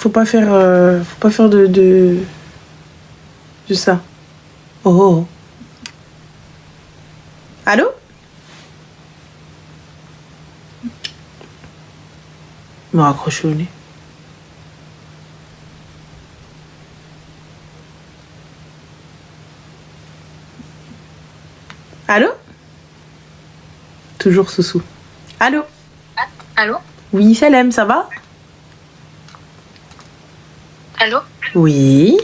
Faut pas faire de ça. Oh, oh. Allô? Il m'a raccroché au nez. Allô? Toujours Soussou. Allô? Allô? Oui, Salem, ça va? Allô? Oui.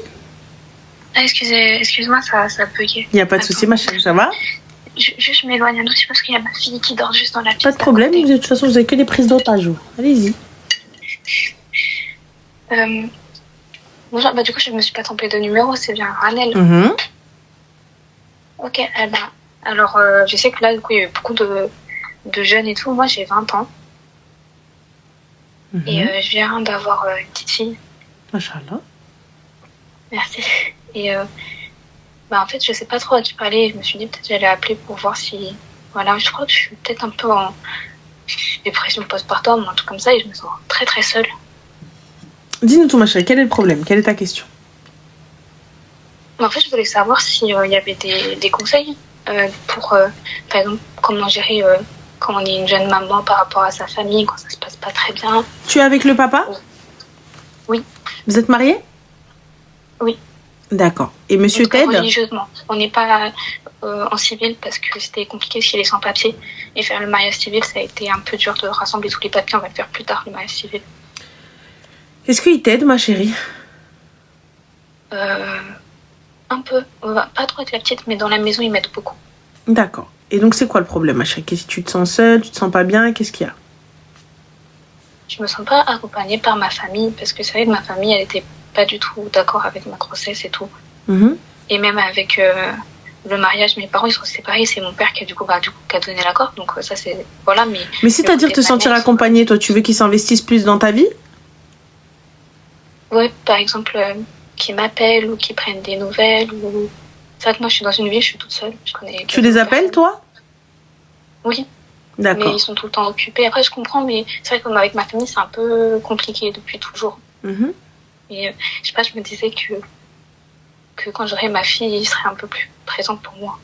Excuse-moi, ça a bugué. Il n'y a pas de souci, ma chérie, ça va? Je m'éloigne un petit peu parce qu'il y a ma fille qui dort juste dans la pièce. Pas de problème, de toute façon, vous avez que des prises d'otage. Allez-y. Bonjour, du coup, je me suis pas trompée de numéro, c'est bien Ranel. Ok, alors, je sais que là, du coup, il y a eu beaucoup de jeunes et tout. Moi, j'ai 20 ans. Et je viens d'avoir une petite fille. Machallah. Merci. Et en fait, je sais pas trop à qui parler. Je me suis dit peut-être j'allais appeler pour voir si... Voilà, je crois que je suis peut-être un peu en dépression postpartum ou un truc comme ça et je me sens très très seule. Dis-nous tout, ma chérie, quel est le problème? Quelle est ta question? En fait, je voulais savoir s'il y avait des conseils pour, par exemple, comment gérer quand on est une jeune maman par rapport à sa famille, quand ça se passe pas très bien. Tu es avec le papa? Oui. Vous êtes mariés? Oui. D'accord. Et monsieur t'aide? Religieusement. On n'est pas en civil parce que c'était compliqué s'il est sans papier. Et faire le mariage civil, ça a été un peu dur de rassembler tous les papiers. On va le faire plus tard, le mariage civil. Est-ce qu'il t'aide, ma chérie? Un peu. Pas trop avec la petite, mais dans la maison, il m'aide beaucoup. D'accord. Et donc, c'est quoi le problème, ma chérie? Qu'est-ce que tu te sens seule? Tu te sens pas bien? Qu'est-ce qu'il y a? Je me sens pas accompagnée par ma famille parce que c'est vrai que ma famille, elle était pas du tout d'accord avec ma grossesse et tout. Et même avec le mariage, mes parents ils sont séparés, c'est mon père qui a donné l'accord, donc ça c'est voilà. Mais c'est-à-dire te sentir accompagnée, toi tu veux qu'ils s'investissent plus dans ta vie? Ouais, par exemple qu'ils m'appellent ou qu'ils prennent des nouvelles ou... C'est vrai que moi je suis dans une ville, je suis toute seule, je connais. Tu les appelles toi? Oui. D'accord. Mais ils sont tout le temps occupés. Après je comprends, mais c'est vrai qu'avec ma famille c'est un peu compliqué depuis toujours. Et je sais pas, je me disais que quand j'aurai ma fille, il serait un peu plus présente pour moi.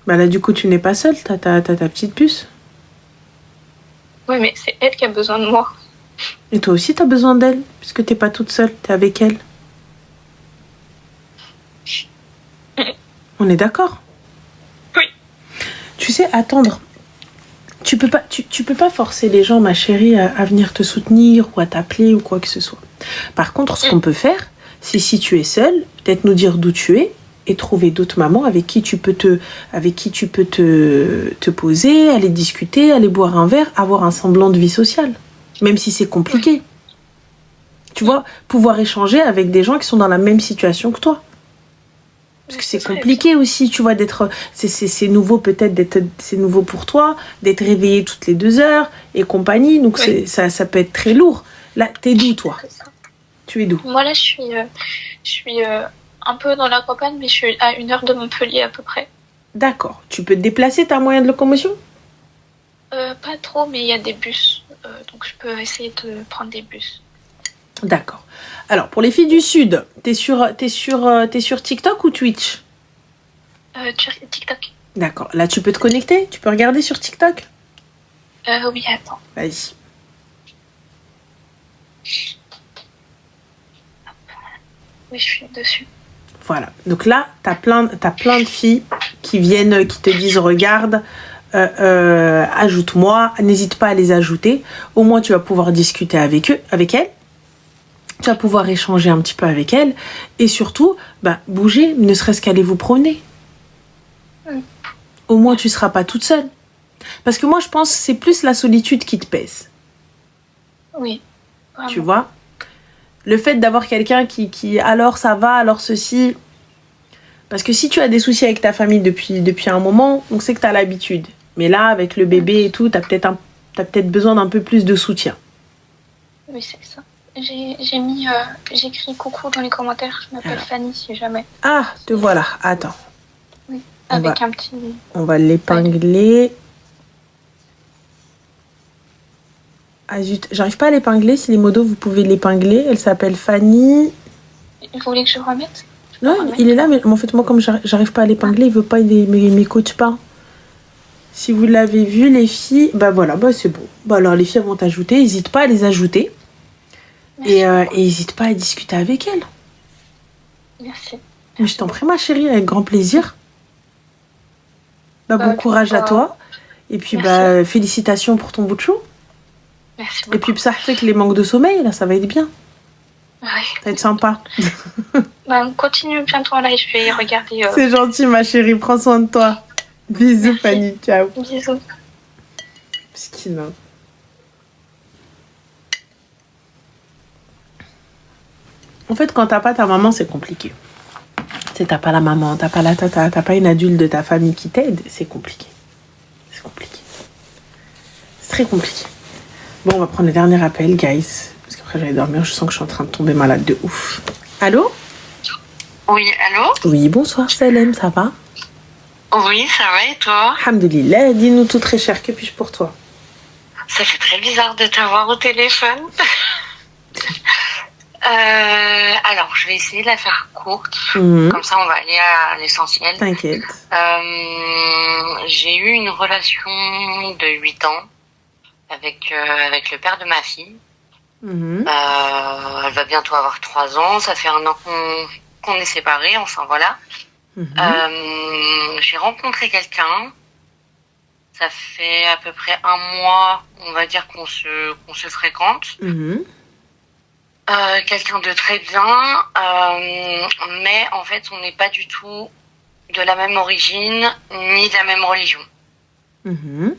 Bah là, du coup, tu n'es pas seule, t'as ta petite puce. Oui, mais c'est elle qui a besoin de moi. Et toi aussi, t'as besoin d'elle, puisque t'es pas toute seule, t'es avec elle. On est d'accord? Oui. Tu sais, attendre. Tu peux pas forcer les gens, ma chérie, à venir te soutenir ou à t'appeler ou quoi que ce soit. Par contre, ce qu'on peut faire, c'est si tu es seule, peut-être nous dire d'où tu es et trouver d'autres mamans avec qui tu peux te poser, aller discuter, aller boire un verre, avoir un semblant de vie sociale, même si c'est compliqué. Tu vois, pouvoir échanger avec des gens qui sont dans la même situation que toi. Parce que c'est compliqué aussi, tu vois, d'être... C'est nouveau peut-être, c'est nouveau pour toi, d'être réveillé toutes les 2 heures et compagnie. Donc ça peut être très lourd. Là, t'es d'où, toi? Tu es d'où? Moi, là, je suis un peu dans la campagne, mais je suis à 1 heure de Montpellier à peu près. D'accord. Tu peux te déplacer, t'as un moyen de locomotion? Pas trop, mais il y a des bus. Donc je peux essayer de prendre des bus. D'accord. Alors, pour les filles du Sud, t'es sur TikTok ou Twitch? TikTok. D'accord. Là, tu peux te connecter? Tu peux regarder sur TikTok? Oui, attends. Vas-y. Oui, je suis dessus. Voilà. Donc là, t'as plein de filles qui viennent, qui te disent, regarde, ajoute-moi. N'hésite pas à les ajouter. Au moins, tu vas pouvoir discuter avec elles. Tu vas pouvoir échanger un petit peu avec elles. Et surtout, bouger, ne serait-ce qu'aller vous promener. Au moins, tu ne seras pas toute seule. Parce que moi, je pense que c'est plus la solitude qui te pèse. Oui. Vraiment. Tu vois? Le fait d'avoir quelqu'un qui alors ça va, alors ceci. Parce que si tu as des soucis avec ta famille depuis un moment, on sait que tu as l'habitude. Mais là, avec le bébé et tout, tu as peut-être besoin d'un peu plus de soutien. Oui, c'est ça. J'ai écrit coucou dans les commentaires. Je m'appelle Fanny, si jamais. Ah, te voilà. Attends. Oui, avec un petit... On va l'épingler. Ah zut, j'arrive pas à l'épingler. Si les modos, vous pouvez l'épingler. Elle s'appelle Fanny. Vous voulez que je remette? Non, il est là, mais en fait, moi, comme j'arrive pas à l'épingler, il veut pas, il m'écoute pas. Si vous l'avez vu, les filles, bah voilà, bah c'est bon. Bah alors, les filles vont t'ajouter. N'hésite pas à les ajouter. Et n'hésite pas à discuter avec elles. Merci. Mais je t'en prie, ma chérie, avec grand plaisir. Bah, bon courage à toi. Et puis, bah, félicitations pour ton bout de chou. Merci beaucoup. Et puis, ça fait que les manques de sommeil, là, ça va être bien. Ouais. Ça va être sympa. Bah, continue bientôt là, je vais regarder. C'est gentil, ma chérie. Prends soin de toi. Bisous, merci. Fanny. Ciao. Bisous. Mesquine. En fait, quand t'as pas ta maman, c'est compliqué. Tu sais, t'as pas la maman, t'as pas la tata, t'as pas une adulte de ta famille qui t'aide, c'est compliqué. C'est compliqué. C'est très compliqué. Bon, on va prendre le dernier appel, guys. Parce qu'après, j'allais dormir, je sens que je suis en train de tomber malade de ouf. Allô? Oui, allô? Oui, bonsoir, Salem, ça va? Oui, ça va et toi? Alhamdoulilah, dis-nous tout très cher, que puis-je pour toi? Ça fait très bizarre de t'avoir au téléphone. Alors, je vais essayer de la faire courte. Comme ça, on va aller à l'essentiel. T'inquiète. J'ai eu une relation de 8 ans avec le père de ma fille. Elle va bientôt avoir 3 ans. Ça fait 1 an qu'on est séparés. Enfin, voilà. J'ai rencontré quelqu'un. Ça fait à peu près 1 mois, on va dire qu'on se fréquente. Quelqu'un de très bien, mais en fait on n'est pas du tout de la même origine ni de la même religion. Moi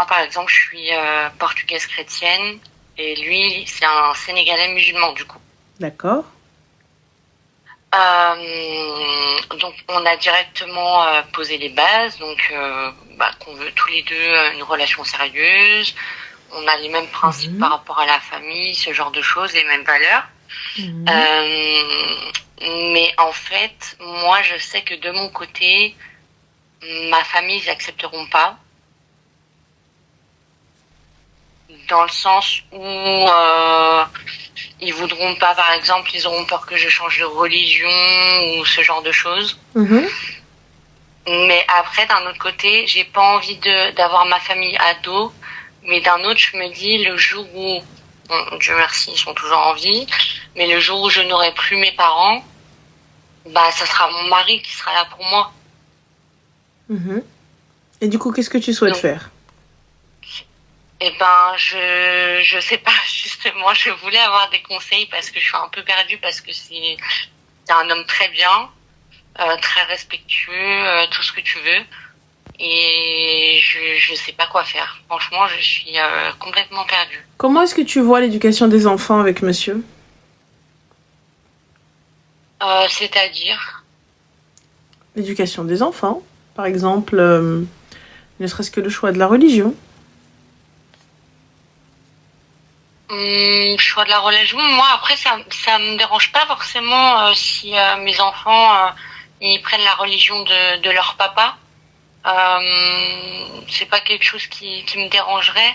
par exemple je suis portugaise chrétienne et lui c'est un Sénégalais musulman du coup. D'accord. Donc on a directement posé les bases, donc qu'on veut tous les deux une relation sérieuse. On a les mêmes principes par rapport à la famille, ce genre de choses, les mêmes valeurs. Mais en fait, moi, je sais que de mon côté, ma famille, ils n'accepteront pas. Dans le sens où ils voudront pas, par exemple, ils auront peur que je change de religion ou ce genre de choses. Mais après, d'un autre côté, j'ai pas envie d'avoir ma famille ado. Mais d'un autre, je me dis, le jour où, bon, Dieu merci, ils sont toujours en vie, mais le jour où je n'aurai plus mes parents, ça sera mon mari qui sera là pour moi. Et du coup, qu'est-ce que tu souhaites faire? Je sais pas, justement, je voulais avoir des conseils parce que je suis un peu perdue, parce que c'est un homme très bien, très respectueux, tout ce que tu veux. Et je sais pas quoi faire. Franchement, je suis complètement perdue. Comment est-ce que tu vois l'éducation des enfants avec monsieur? C'est-à-dire? L'éducation des enfants, par exemple, ne serait-ce que le choix de la religion. Choix de la religion, moi après ça me dérange pas forcément si mes enfants ils prennent la religion de leur papa. C'est pas quelque chose qui me dérangerait.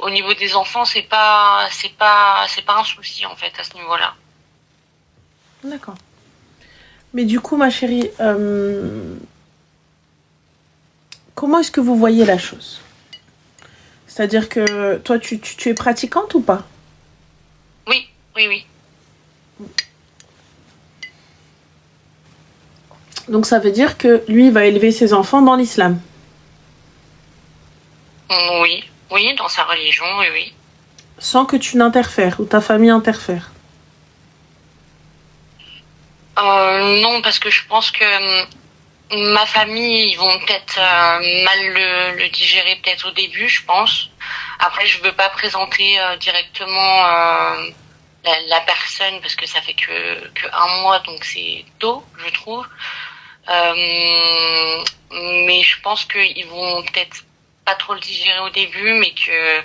Au niveau des enfants, c'est pas un souci en fait à ce niveau-là. D'accord. Mais du coup, ma chérie, comment est-ce que vous voyez la chose? C'est-à-dire que toi, tu es pratiquante ou pas? Oui. Donc ça veut dire que lui va élever ses enfants dans l'islam. Oui, dans sa religion, oui. Sans que tu n'interfères ou ta famille interfère. Non, parce que je pense que ma famille, ils vont peut-être mal le digérer peut-être au début, je pense. Après, je veux pas présenter directement la personne parce que ça fait que 1 mois, donc c'est tôt, je trouve. Mais je pense qu'ils vont peut-être pas trop le digérer au début, mais que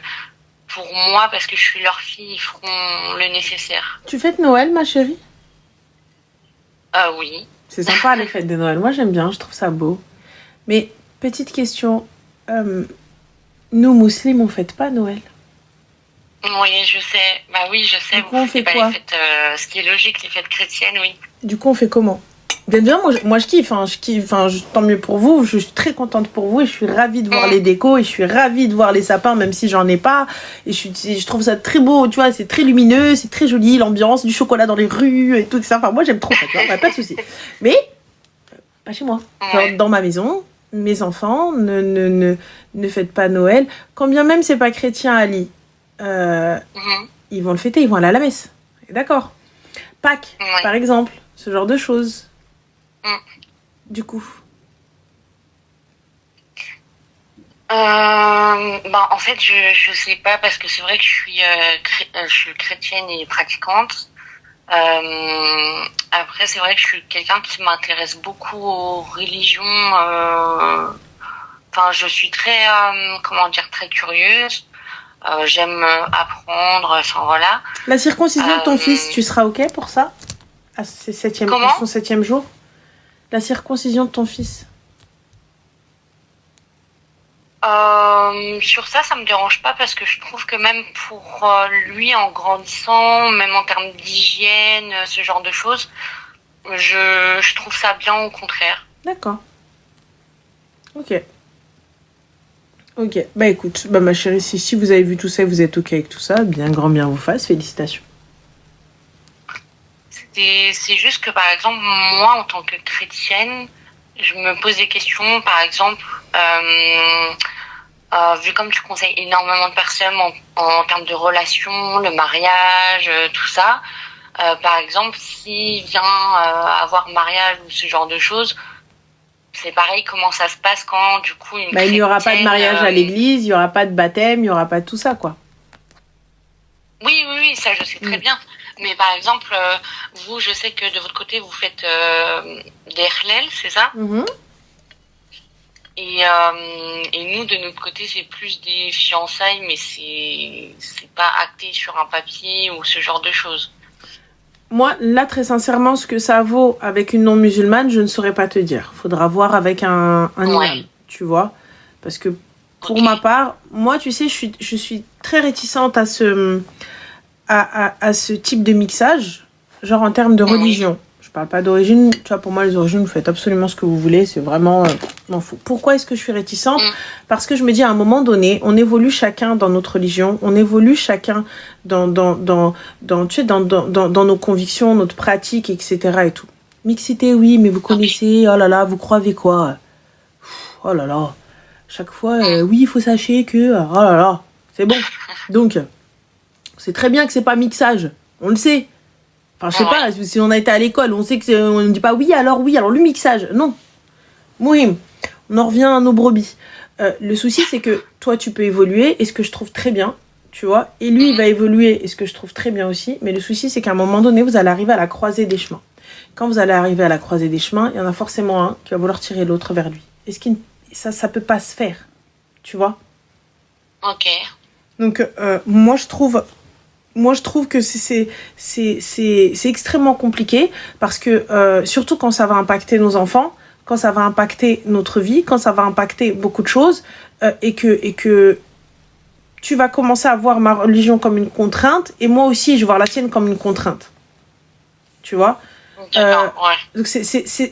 pour moi, parce que je suis leur fille, ils feront le nécessaire. Tu fêtes Noël, ma chérie? Oui. C'est sympa les fêtes de Noël. Moi, j'aime bien, je trouve ça beau. Mais Petite question. Nous, musulmans, on fête pas Noël? Oui, je sais. Bah oui, je sais. Du coup, on fait quoi? Les fêtes, ce qui est logique, les fêtes chrétiennes, oui. Du coup, on fait comment? Bien, moi, je kiffe. Tant mieux pour vous. Je suis très contente pour vous et je suis ravie de voir les décos et je suis ravie de voir les sapins, même si j'en ai pas. Et je trouve ça très beau, tu vois. C'est très lumineux, c'est très joli, l'ambiance, du chocolat dans les rues et tout ça. Enfin, moi, j'aime trop ça, tu vois. Pas de souci. Mais pas chez moi. Genre, dans ma maison, mes enfants ne fêtent pas Noël. Quand bien même c'est pas chrétien, Ali. Ils vont le fêter, ils vont aller à la messe. D'accord. Pâques, par exemple, ce genre de choses. Du coup. En fait, je sais pas parce que c'est vrai que je suis chrétienne et pratiquante. Après, c'est vrai que je suis quelqu'un qui m'intéresse beaucoup aux religions. Je suis très, très curieuse. J'aime apprendre, voilà. La circoncision de ton fils, tu seras OK pour ça? À son 7e jour? La circoncision de ton fils? Sur ça me dérange pas parce que je trouve que même pour lui, en grandissant, même en termes d'hygiène, ce genre de choses, je trouve ça bien au contraire. D'accord. Ok. Bah écoute, ma chérie, si vous avez vu tout ça et vous êtes OK avec tout ça, bien vous fasse, félicitations. C'est juste que, par exemple, moi, en tant que chrétienne, je me pose des questions, par exemple, vu comme tu conseilles énormément de personnes en termes de relations, le mariage, tout ça, par exemple, s'il vient avoir mariage ou ce genre de choses, c'est pareil, comment ça se passe quand, du coup, il n'y aura pas de mariage à l'église, il n'y aura pas de baptême, il n'y aura pas de tout ça, quoi. Oui, ça je sais très bien. Mais par exemple, vous, je sais que de votre côté, vous faites des Hlel, c'est ça? Et nous, de notre côté, c'est plus des fiançailles, mais c'est pas acté sur un papier ou ce genre de choses. Moi, là, très sincèrement, ce que ça vaut avec une non-musulmane, je ne saurais pas te dire. Faudra voir avec un imam, tu vois. Parce que pour ma part, moi, tu sais, je suis très réticente à ce type de mixage, genre en termes de religion. Je parle pas d'origine, tu vois, pour moi, les origines, vous faites absolument ce que vous voulez, c'est vraiment... m'en fous. Pourquoi est-ce que je suis réticente? Parce que je me dis, à un moment donné, on évolue chacun dans notre religion, on évolue chacun dans nos convictions, notre pratique, etc. et tout. Mixité, oui, mais vous connaissez, oh là là, vous croyez quoi? Oh là là, chaque fois, oui, il faut sachez que, oh là là, c'est bon. Donc, c'est très bien que c'est pas mixage, on le sait. Enfin, je sais pas, si on a été à l'école, on sait que on ne dit pas oui, alors le mixage. Non. Mouhim, on en revient à nos brebis. Le souci, c'est que toi, tu peux évoluer, et ce que je trouve très bien, tu vois, et lui, il va évoluer, et ce que je trouve très bien aussi. Mais le souci, c'est qu'à un moment donné, vous allez arriver à la croisée des chemins. Quand vous allez arriver à la croisée des chemins, il y en a forcément un qui va vouloir tirer l'autre vers lui. Et ça peut pas se faire, tu vois. Ok. Donc, moi, je trouve que c'est extrêmement compliqué parce que surtout quand ça va impacter nos enfants, quand ça va impacter notre vie, quand ça va impacter beaucoup de choses et que tu vas commencer à voir ma religion comme une contrainte et moi aussi je vais voir la tienne comme une contrainte. Tu vois? Donc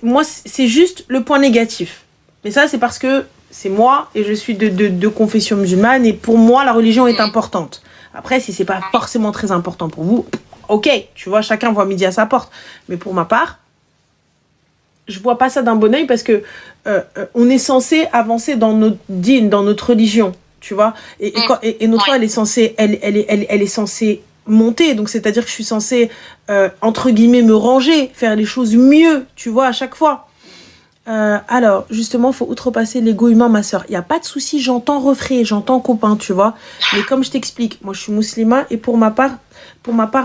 moi c'est juste le point négatif. Mais ça c'est parce que c'est moi et je suis de confession musulmane et pour moi la religion est importante. Après, si c'est pas forcément très important pour vous, ok, tu vois, chacun voit midi à sa porte. Mais pour ma part, je vois pas ça d'un bon oeil parce que on est censé avancer dans notre dîne, dans notre religion, tu vois. Et notre foi, elle est censée monter. Donc, c'est-à-dire que je suis censée, entre guillemets, me ranger, faire les choses mieux, tu vois, à chaque fois. Alors, justement, il faut outrepasser l'ego humain, ma soeur. Il n'y a pas de souci, j'entends refrain, j'entends copain, tu vois. Mais comme je t'explique, moi, je suis musulmane et pour ma part,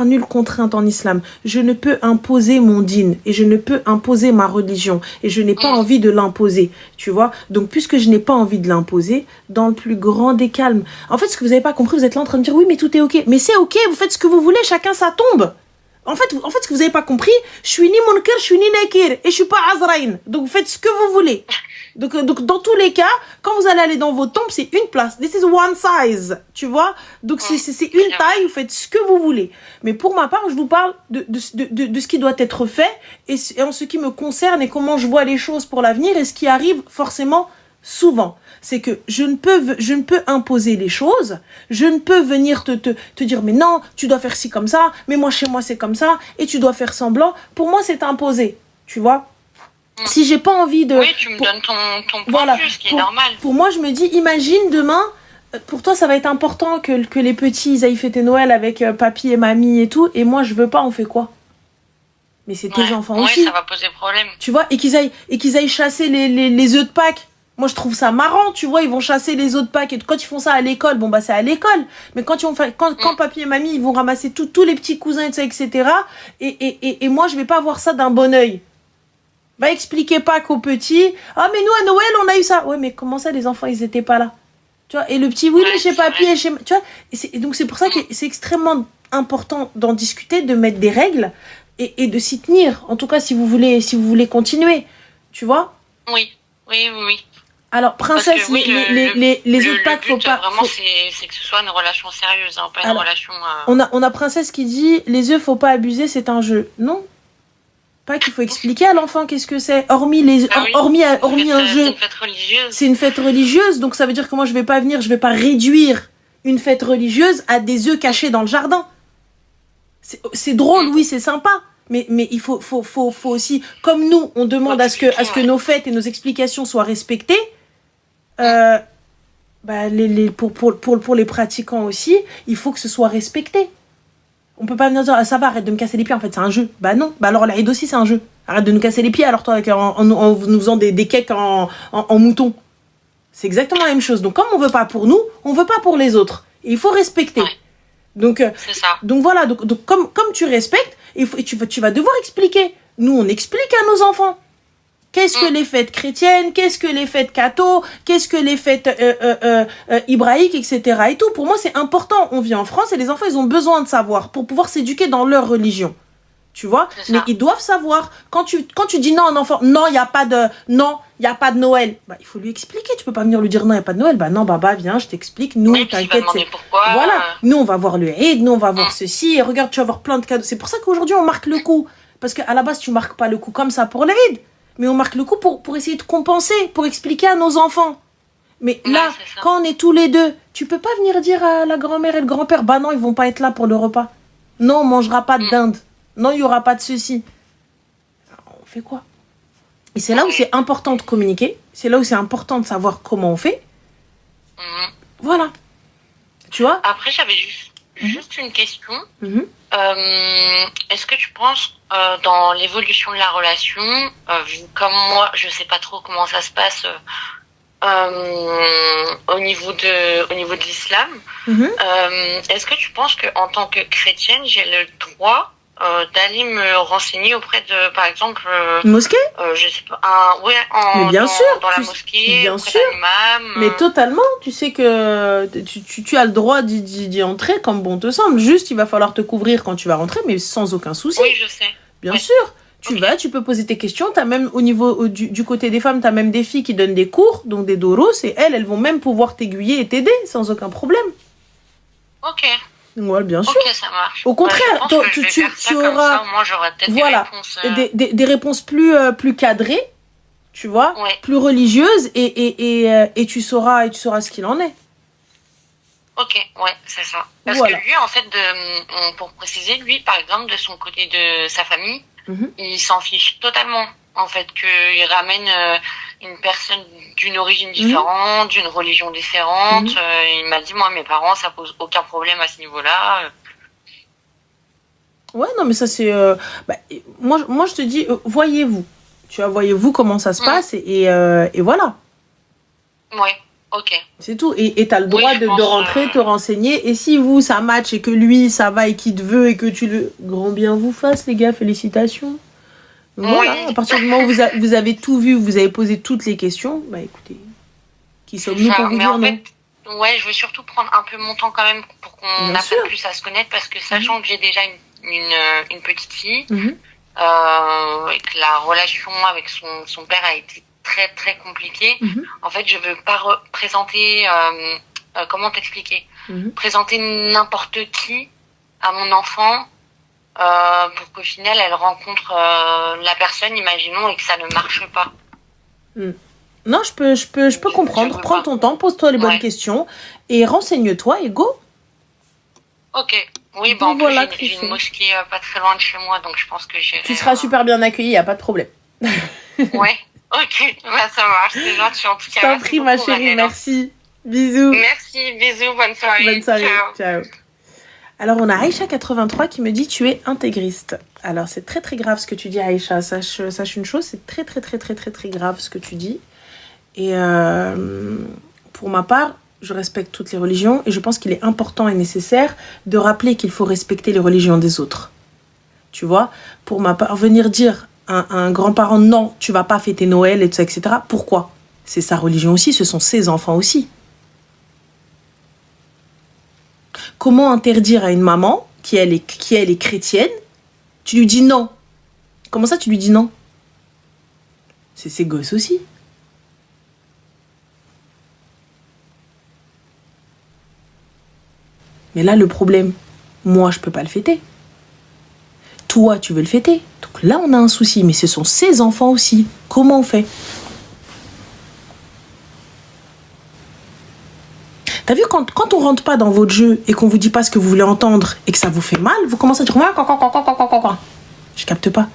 nulle contrainte en islam. Je ne peux imposer mon dîn et je ne peux imposer ma religion et je n'ai pas envie de l'imposer, tu vois. Donc, puisque je n'ai pas envie de l'imposer, dans le plus grand des calmes. En fait, ce que vous n'avez pas compris, vous êtes là en train de dire, oui, mais tout est ok. Mais c'est ok, vous faites ce que vous voulez, chacun sa tombe. ce que vous n'avez pas compris, je suis ni Munkar, je suis ni Nakir, et je suis pas Azraïn. Donc, vous faites ce que vous voulez. Donc, dans tous les cas, quand vous allez aller dans vos temples, c'est une place. This is one size, tu vois. Donc, c'est une taille, vous faites ce que vous voulez. Mais pour ma part, je vous parle de ce qui doit être fait, et en ce qui me concerne, et comment je vois les choses pour l'avenir, et ce qui arrive forcément souvent. C'est que je ne peux imposer les choses, je ne peux venir te dire, mais non, tu dois faire ci comme ça, mais moi, chez moi, c'est comme ça, et tu dois faire semblant. Pour moi, c'est imposé, tu vois. Si j'ai pas envie de... Oui, tu me donnes ton point de vue, ce qui est normal. Pour moi, je me dis, imagine demain, pour toi, ça va être important que les petits, ils aillent fêter Noël avec papy et mamie et tout, et moi, je veux pas, on fait quoi? Mais c'est tes enfants aussi. Oui, ça va poser problème. Tu vois, et qu'ils aillent chasser les œufs de Pâques. Moi, je trouve ça marrant, tu vois, ils vont chasser les œufs de Pâques, et quand ils font ça à l'école, bon, bah, c'est à l'école. Mais quand papy et mamie, ils vont ramasser tous les petits cousins, etc., et moi, je vais pas voir ça d'un bon œil. Va expliquer pas qu'aux petits, ah, mais nous, à Noël, on a eu ça. Ouais, mais comment ça, les enfants, ils étaient pas là? Tu vois, et le petit, oui, mais chez papy et chez... Tu vois, et donc c'est pour ça que c'est extrêmement important d'en discuter, de mettre des règles, et de s'y tenir. En tout cas, si vous voulez continuer. Tu vois? Oui. Alors, princesse, les œufs de Pâques, faut pas... Vraiment, c'est que ce soit une relation sérieuse, hein, pas une relation... On a princesse qui dit, les œufs, faut pas abuser, c'est un jeu. Non. Pas qu'il faut expliquer à l'enfant qu'est-ce que c'est. Hormis un jeu. C'est une fête religieuse. C'est une fête religieuse, donc ça veut dire que moi, je vais pas réduire une fête religieuse à des œufs cachés dans le jardin. C'est drôle, oui, c'est sympa. Mais il faut aussi, comme nous, on demande à ce que nos fêtes et nos explications soient respectées, pour les pratiquants aussi, il faut que ce soit respecté. On peut pas venir dire, ah, ça va, arrête de me casser les pieds, en fait, c'est un jeu. Bah non, bah alors l'Aïd aussi, c'est un jeu. Arrête de nous casser les pieds, alors toi, en nous faisant des cakes en mouton. C'est exactement la même chose. Donc, comme on veut pas pour nous, on veut pas pour les autres. Et il faut respecter. Ouais. Donc, c'est ça. Donc voilà, donc comme tu respectes, tu vas devoir expliquer. Nous, on explique à nos enfants. Qu'est-ce que les fêtes chrétiennes, qu'est-ce que les fêtes catho, qu'est-ce que les fêtes hébraïques, etc. Et tout. Pour moi, c'est important. On vit en France et les enfants, ils ont besoin de savoir pour pouvoir s'éduquer dans leur religion. Tu vois? Mais ils doivent savoir. Quand tu dis non à un enfant, non, il n'y a pas de Noël. Bah, il faut lui expliquer. Tu peux pas venir lui dire non, il n'y a pas de Noël. Bah non, baba, viens, je t'explique. Nous, t'inquiète. Voilà. Nous, on va voir le Eid, nous, on va voir ceci. Et regarde, tu vas avoir plein de cadeaux. C'est pour ça qu'aujourd'hui, on marque le coup. Parce qu'à la base, tu marques pas le coup comme ça pour l'Eid. Mais on marque le coup pour essayer de compenser, pour expliquer à nos enfants. Mais là, quand on est tous les deux, tu peux pas venir dire à la grand-mère et le grand-père, bah non, ils vont pas être là pour le repas. Non, on mangera pas de dinde. Non, il y aura pas de ceci. On fait quoi? Et c'est là où c'est important de communiquer. C'est là où c'est important de savoir comment on fait. Voilà. Tu vois? Après, j'avais juste une question. Est-ce que tu penses dans l'évolution de la relation, comme moi, je sais pas trop comment ça se passe au niveau de l'islam, est-ce que tu penses que en tant que chrétienne, j'ai le droit d'aller me renseigner auprès de, par exemple, mosquée, je sais pas, mais bien sûr, dans la mosquée, bien auprès sûr, d'un imam, mais totalement. Tu sais que tu as le droit d'y entrer comme bon te semble. Juste, il va falloir te couvrir quand tu vas rentrer, mais sans aucun souci. Oui, je sais. Bien sûr. Tu vas, tu peux poser tes questions. T'as même au niveau du côté des femmes, t'as même des filles qui donnent des cours, donc des doros, et elles vont même pouvoir t'aiguiller et t'aider sans aucun problème. Ok. Ouais, bien sûr. Ok, ça marche. Au contraire, tu auras, moi j'aurai peut-être des réponses plus cadrées, tu vois, plus religieuses, et tu sauras ce qu'il en est. Ok, ouais, c'est ça. Parce que lui, en fait, pour préciser, lui, par exemple, de son côté de sa famille, il s'en fiche totalement. En fait, qu'il ramène une personne d'une origine différente, d'une religion différente. Il m'a dit, moi, mes parents, ça pose aucun problème à ce niveau-là. Ouais, non, mais ça, c'est... moi, je te dis, voyez-vous. Tu vois, voyez-vous comment ça se passe, et voilà. Ouais. Ok. C'est tout. Et t'as le droit de rentrer, te renseigner. Et si vous, ça match et que lui, ça va et qu'il te veut et que tu le... Grand bien vous fasse, les gars, félicitations. Voilà, à partir du moment où vous avez tout vu, vous avez posé toutes les questions, bah écoutez, qui sommes-nous pour vous dire non? Ouais, je veux surtout prendre un peu mon temps quand même pour qu'on apprenne plus à se connaître, parce que sachant que j'ai déjà une petite fille, et que la relation avec son père a été très très compliquée. En fait, je veux pas présenter, comment t'expliquer, présenter n'importe qui à mon enfant, pour qu'au final elle rencontre la personne, imaginons, et que ça ne marche pas. Non, je peux comprendre. Prends ton temps, pose-toi les bonnes questions et renseigne-toi et go. Ok. Oui, bon, voilà, j'ai une mosquée pas très loin de chez moi, donc je pense que j'irai. Tu seras super bien accueillie, y a pas de problème. Ouais, ok, bah, ça marche, c'est gentil en tout cas. Je t'en prie, ma chérie, merci. Bisous. Merci, bisous, bonne soirée. Bonne soirée, ciao. Alors, on a Aïcha83 qui me dit « Tu es intégriste ». Alors, c'est très très grave ce que tu dis, Aïcha. Sache une chose, c'est très très très très très très grave ce que tu dis. Et pour ma part, je respecte toutes les religions et je pense qu'il est important et nécessaire de rappeler qu'il faut respecter les religions des autres. Tu vois, pour ma part, venir dire à un grand-parent « Non, tu vas pas fêter Noël » et tout ça, etc. Pourquoi ? C'est sa religion aussi, ce sont ses enfants aussi. Comment interdire à une maman qui elle est chrétienne, tu lui dis non. Comment ça tu lui dis non? C'est ses gosses aussi. Mais là, le problème, moi, je peux pas le fêter. Toi, tu veux le fêter. Donc là, on a un souci. Mais ce sont ses enfants aussi. Comment on fait? T'as vu, quand on rentre pas dans votre jeu et qu'on vous dit pas ce que vous voulez entendre et que ça vous fait mal, vous commencez à dire je capte pas.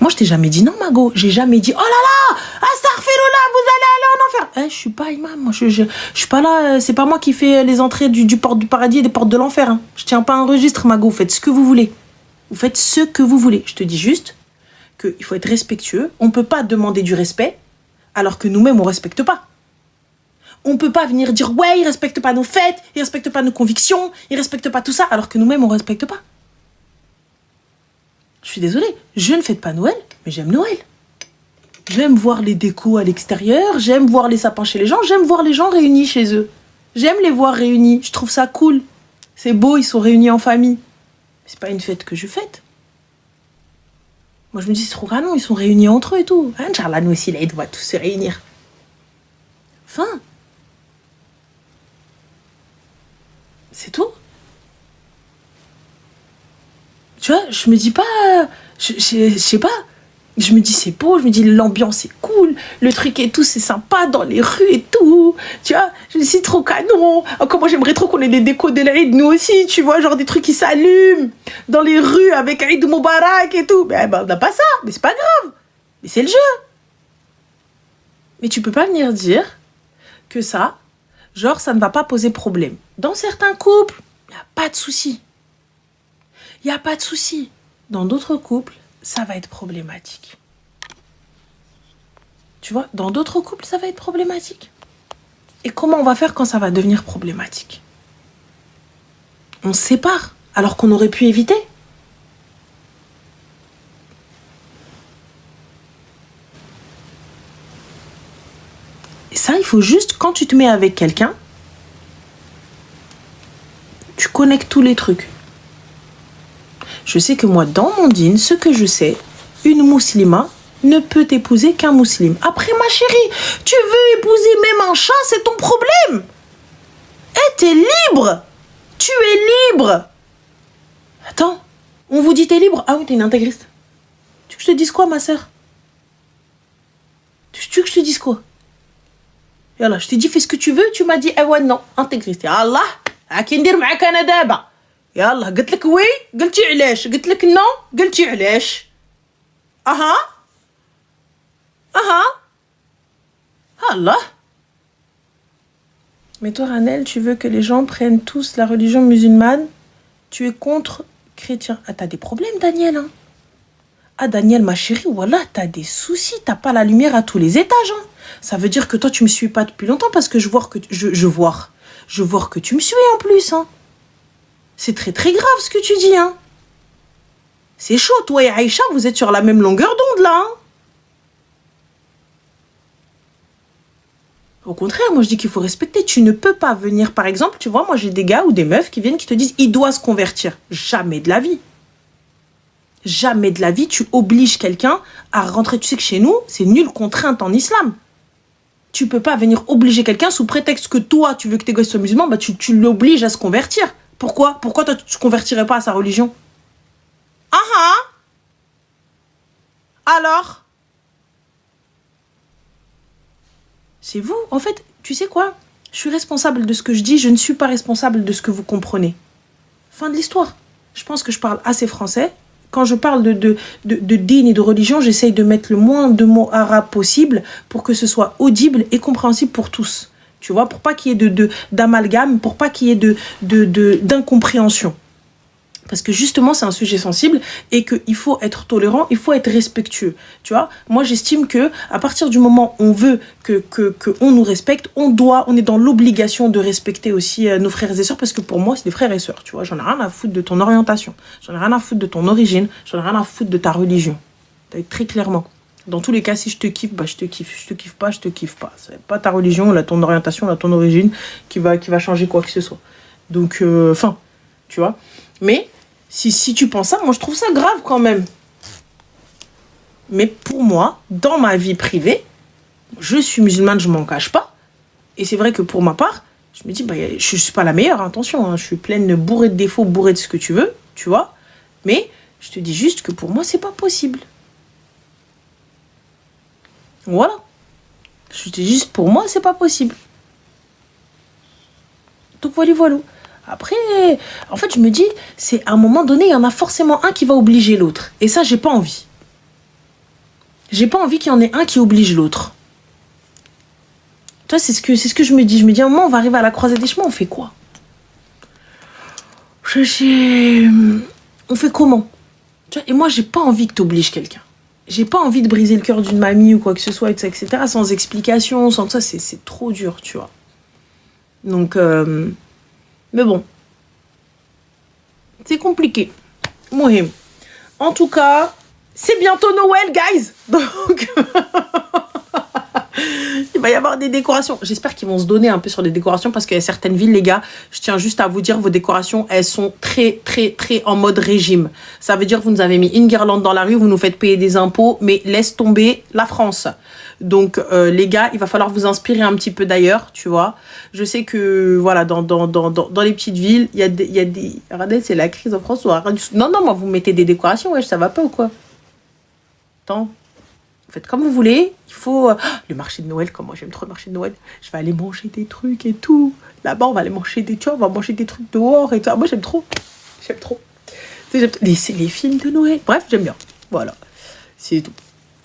Moi, je t'ai jamais dit non, Mago. J'ai jamais dit oh là là, astaghfirullah, vous allez aller en enfer. Je suis pas imam, moi. Je suis pas là. C'est pas moi qui fais les entrées du porte du paradis et des portes de l'enfer. Hein. Je tiens pas un registre, Mago. Vous faites ce que vous voulez. Vous faites ce que vous voulez. Je te dis juste qu'il faut être respectueux. On peut pas demander du respect alors que nous-mêmes on respecte pas. On peut pas venir dire ouais, ils respectent pas nos fêtes, ils respectent pas nos convictions, ils respectent pas tout ça, alors que nous-mêmes on respecte pas. Je suis désolée, je ne fête pas Noël, mais j'aime Noël. J'aime voir les décos à l'extérieur, j'aime voir les sapins chez les gens, j'aime voir les gens réunis chez eux. J'aime les voir réunis, je trouve ça cool. C'est beau, ils sont réunis en famille. C'est pas une fête que je fête. Moi je me dis c'est trop canon, ils sont réunis entre eux et tout. Inch'Allah, nous aussi, là, ils doivent tous se réunir. Enfin. C'est tout. Tu vois, je me dis pas... Je sais pas. Je me dis c'est beau, je me dis l'ambiance est cool, le truc et tout, c'est sympa dans les rues et tout. Tu vois, je me dis c'est trop canon. Encore moi, j'aimerais trop qu'on ait des décos de l'Aïd, nous aussi, tu vois, genre des trucs qui s'allument dans les rues avec Aïd Moubarak et tout. Mais on n'a pas ça, mais c'est pas grave. Mais c'est le jeu. Mais tu peux pas venir dire que ça... Genre, ça ne va pas poser problème. Dans certains couples, il n'y a pas de souci. Il n'y a pas de souci. Dans d'autres couples, ça va être problématique. Tu vois, dans d'autres couples, ça va être problématique. Et comment on va faire quand ça va devenir problématique? On se sépare, alors qu'on aurait pu éviter. Et ça, il faut juste, quand tu te mets avec quelqu'un, tu connectes tous les trucs. Je sais que moi, dans mon dîne, ce que je sais, une musulmane ne peut épouser qu'un musulman. Après, ma chérie, tu veux épouser même un chat, c'est ton problème. T'es libre. Tu es libre. Attends, on vous dit t'es libre? Ah oui, t'es une intégriste. Tu veux que je te dise quoi, ma sœur? Tu veux que je te dise quoi? Et alors, je t'ai dit, fais ce que tu veux, tu m'as dit, eh ouais, non, intégriste. Ya Allah, هاكي ندير معاك انا دابا. يلا قلت لك وي قلتي علاش قلت لك نو قلتي علاش اها Allah. Mais toi, Ranel, tu veux que les gens prennent tous la religion musulmane? Tu es contre chrétien. Ah, t'as des problèmes, Daniel, hein? Ah, Daniel, ma chérie, voilà, t'as des soucis, t'as pas la lumière à tous les étages, hein. Ça veut dire que toi, tu me suis pas depuis longtemps parce que je vois que tu me suis en plus, hein. C'est très très grave ce que tu dis, hein. C'est chaud, toi et Aïcha, vous êtes sur la même longueur d'onde, là, hein. Au contraire, moi je dis qu'il faut respecter. Tu ne peux pas venir, par exemple, tu vois, moi j'ai des gars ou des meufs qui viennent qui te disent il doit se convertir. Jamais de la vie. Jamais de la vie, tu obliges quelqu'un à rentrer. Tu sais que chez nous, c'est nulle contrainte en islam. Tu peux pas venir obliger quelqu'un sous prétexte que toi, tu veux que tes gosses soient musulmans, bah tu l'obliges à se convertir. Pourquoi toi, tu ne convertirais pas à sa religion? Ah ah. Alors? C'est vous. En fait, tu sais quoi? Je suis responsable de ce que je dis, je ne suis pas responsable de ce que vous comprenez. Fin de l'histoire. Je pense que je parle assez français. Quand je parle de dîn et de religion, j'essaye de mettre le moins de mots arabes possible pour que ce soit audible et compréhensible pour tous. Tu vois, pour pas qu'il y ait d'amalgame, pour pas qu'il y ait d'incompréhension. Parce que justement, c'est un sujet sensible et qu'il faut être tolérant, il faut être respectueux. Tu vois, moi, j'estime que à partir du moment où on veut que on nous respecte, on est dans l'obligation de respecter aussi nos frères et sœurs, parce que pour moi, c'est des frères et sœurs. Tu vois, j'en ai rien à foutre de ton orientation, j'en ai rien à foutre de ton origine, j'en ai rien à foutre de ta religion. Très clairement. Dans tous les cas, si je te kiffe, bah je te kiffe. Je te kiffe pas, je te kiffe pas. C'est pas ta religion, là, ton orientation, là, ton origine qui va changer quoi que ce soit. Donc, tu vois. Mais si tu penses ça, moi je trouve ça grave quand même. Mais pour moi, dans ma vie privée, je suis musulmane, je m'en cache pas. Et c'est vrai que pour ma part, je me dis, bah, je suis pas la meilleure, attention, hein, je suis pleine de bourrée de défauts, bourrée de ce que tu veux, tu vois. Mais je te dis juste que pour moi, c'est pas possible. Voilà. Je te dis juste, pour moi, c'est pas possible. Donc voilà. Après, en fait, je me dis, c'est à un moment donné, il y en a forcément un qui va obliger l'autre. Et ça, j'ai pas envie. J'ai pas envie qu'il y en ait un qui oblige l'autre. Tu vois, c'est ce que je me dis. Je me dis, à un moment, on va arriver à la croisée des chemins, on fait quoi? On fait comment? Tu vois, et moi, j'ai pas envie que t'obliges quelqu'un. J'ai pas envie de briser le cœur d'une mamie ou quoi que ce soit, etc. Sans explication, sans tout ça, c'est trop dur, tu vois. Donc, mais bon, c'est compliqué. Mohim. En tout cas, c'est bientôt Noël, guys. Donc, il va y avoir des décorations. J'espère qu'ils vont se donner un peu sur des décorations parce qu'il y a certaines villes, les gars, je tiens juste à vous dire, vos décorations, elles sont très, très, très en mode régime. Ça veut dire que vous nous avez mis une guirlande dans la rue, vous nous faites payer des impôts, mais laisse tomber la France. Donc, les gars, il va falloir vous inspirer un petit peu d'ailleurs, tu vois. Je sais que, voilà, dans les petites villes, il y a des... Regardez, c'est la crise en France. Non, moi, vous mettez des décorations, ouais, ça va pas ou quoi? Attends. Faites comme vous voulez. Il faut... le marché de Noël, comme moi, j'aime trop le marché de Noël. Je vais aller manger des trucs et tout. Là-bas, on va aller manger des... Tu vois, on va manger des trucs dehors et tout. Ah, moi, j'aime trop. J'aime trop. Les films de Noël. Bref, j'aime bien. Voilà. C'est tout.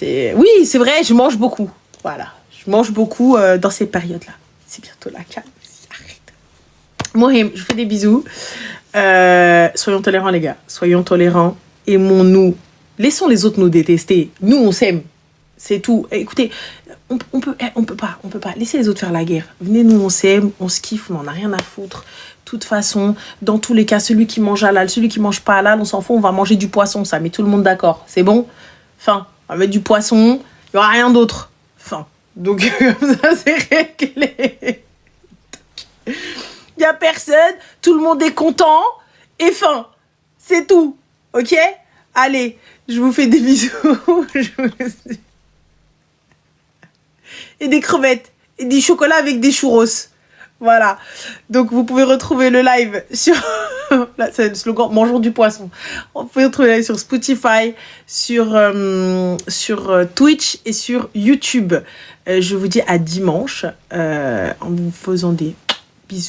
Oui, c'est vrai, je mange beaucoup. Voilà, je mange beaucoup dans ces périodes-là. C'est bientôt la calme. Arrête. Mohim, je vous fais des bisous. Soyons tolérants, les gars. Soyons tolérants. Aimons-nous. Laissons les autres nous détester. Nous, on s'aime. C'est tout. Écoutez, on peut pas. Laissez les autres faire la guerre. Venez, nous, on s'aime, on se kiffe, on n'en a rien à foutre. De toute façon, dans tous les cas, celui qui mange halal, celui qui mange pas halal, on s'en fout, on va manger du poisson. Ça met tout le monde d'accord. C'est bon? Enfin. On va mettre du poisson, il n'y aura rien d'autre. Enfin, donc comme ça, c'est réglé. Il n'y a personne, tout le monde est content, et fin. C'est tout, ok? Allez, je vous fais des bisous. Et des crevettes, et du chocolat avec des churros. Voilà. Donc, vous pouvez retrouver le live sur... Là, c'est le slogan, mangeons du poisson. Vous pouvez retrouver le live sur Spotify, sur Twitch et sur YouTube. Je vous dis à dimanche en vous faisant des